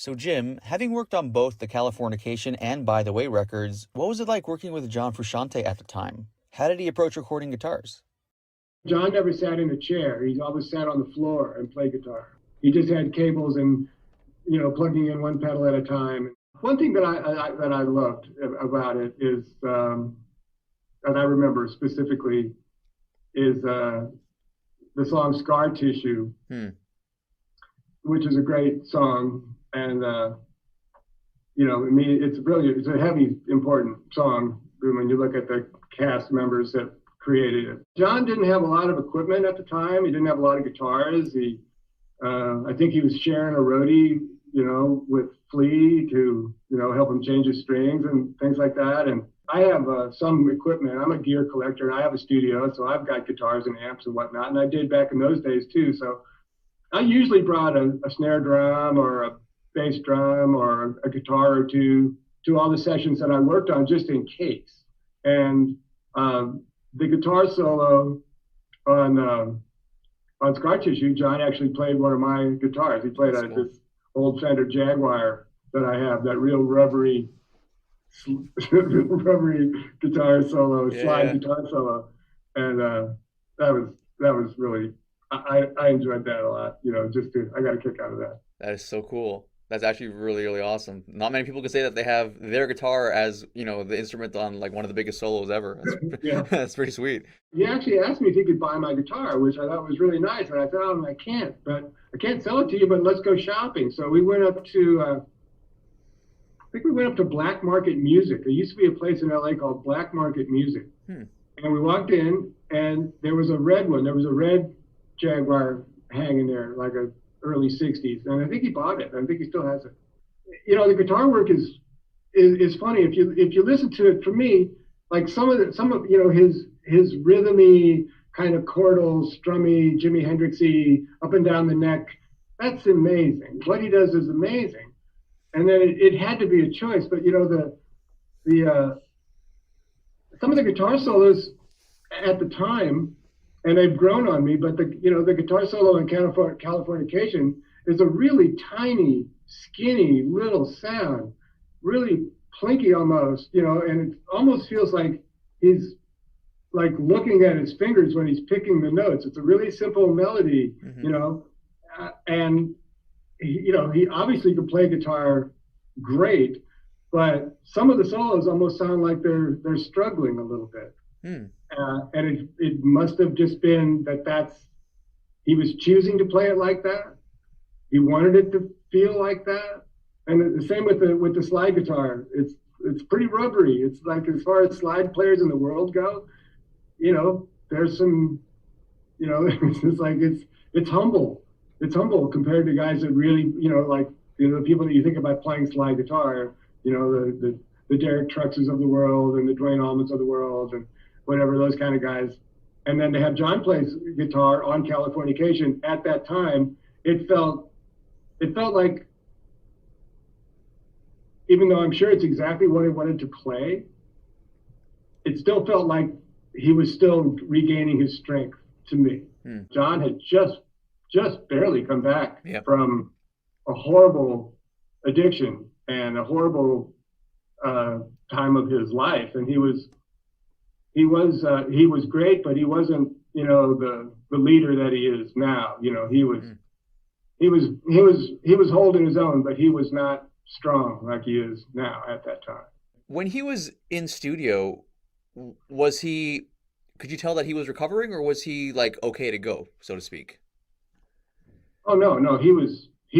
So, Jim, having worked on both the Californication and By the Way records, what was it like working with John Frusciante at the time? How did he approach recording guitars? John never sat in a chair. He always sat on the floor and played guitar. He just had cables and plugging in one pedal at a time. One thing that I loved about it is, and I remember specifically, is the song "Scar Tissue," which is a great song, and it's a heavy, important song when you look at the cast members that created it. John didn't have a lot of equipment at the time. He didn't have a lot of guitars. I think he was sharing a roadie, with Flea to, help him change his strings and things like that. And I have some equipment. I'm a gear collector, and I have a studio, so I've got guitars and amps and whatnot. And I did back in those days too. So I usually brought a snare drum or a bass drum or a guitar or two to all the sessions that I worked on, just in case. And the guitar solo on Scar Tissue, John actually played one of my guitars. He played this old Fender Jaguar that I have, that real rubbery guitar solo, slide guitar solo, and that was really, I enjoyed that a lot. I got a kick out of that. That is so cool. That's actually really, really awesome. Not many people can say that they have their guitar as, the instrument on like one of the biggest solos ever. Yeah. That's pretty sweet. He actually asked me if he could buy my guitar, which I thought was really nice. And I said, oh, I can't sell it to you, but let's go shopping. So we went up to, I think we went up to Black Market Music. There used to be a place in LA called Black Market Music. And we walked in, and there was a red one. There was a red Jaguar hanging there, like a early 60s, and I think he bought it. I think he still has it. The guitar work is funny. If you listen to it, for me, like some of his rhythmy kind of chordal, strummy, Jimi Hendrixy, up and down the neck, that's amazing. What he does is amazing. And then it had to be a choice, but the some of the guitar solos at the time, and they've grown on me, but the guitar solo in Californication is a really tiny, skinny little sound, really plinky almost, and it almost feels like he's like looking at his fingers when he's picking the notes. It's a really simple melody, and he obviously can play guitar great, but some of the solos almost sound like they're struggling a little bit. And it must have just been he was choosing to play it like that. He wanted it to feel like that. And the same with the slide guitar. It's pretty rubbery. It's like, as far as slide players in the world go, there's some, it's like, it's humble. It's humble compared to guys that really, the people that you think about playing slide guitar, the Derek Truxes of the world and the Dwayne Allmans of the world and whatever, those kind of guys. And then to have John play guitar on Californication at that time, it felt like, even though I'm sure it's exactly what he wanted to play, it still felt like he was still regaining his strength to me. John had just barely come back from a horrible addiction and a horrible time of his life. And he was great, but he wasn't, the leader that he is now. He was holding his own, but he was not strong like he is now at that time. When he was in studio, could you tell that he was recovering, or was he like okay to go, so to speak? Oh, no, he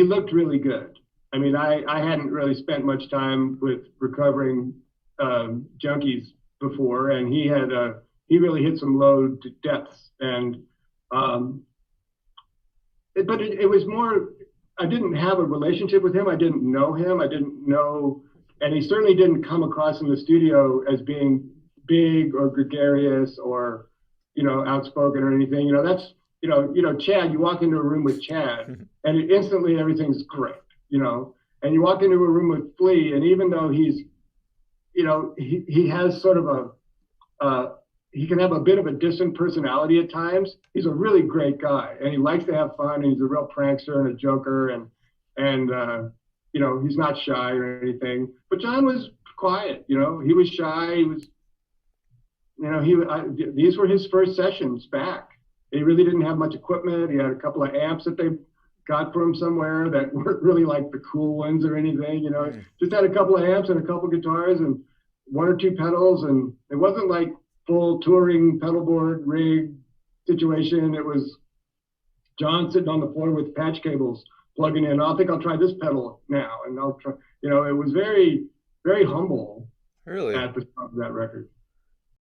looked really good. I mean, I hadn't really spent much time with recovering junkies before, and he really hit some low depths, and but it was more, I didn't have a relationship with him. I didn't know him. And he certainly didn't come across in the studio as being big or gregarious or, outspoken or anything. That's, Chad, you walk into a room with Chad and instantly everything's great, and you walk into a room with Flea, and even though he's, he has sort of he can have a bit of a distant personality at times. He's a really great guy, and he likes to have fun, and he's a real prankster and a joker, and you know, he's not shy or anything. But John was quiet, you know, he was shy. He was, you know, these were his first sessions back. He really didn't have much equipment. He had a couple of amps that they got from somewhere that weren't really like the cool ones or anything, you know, just had a couple of amps and a couple of guitars and one or two pedals. And it wasn't like full touring pedal board rig situation. It was John sitting on the floor with patch cables plugging in. I think I'll try this pedal now. And I'll try, you know, it was very, very humble Really? at the top of that record.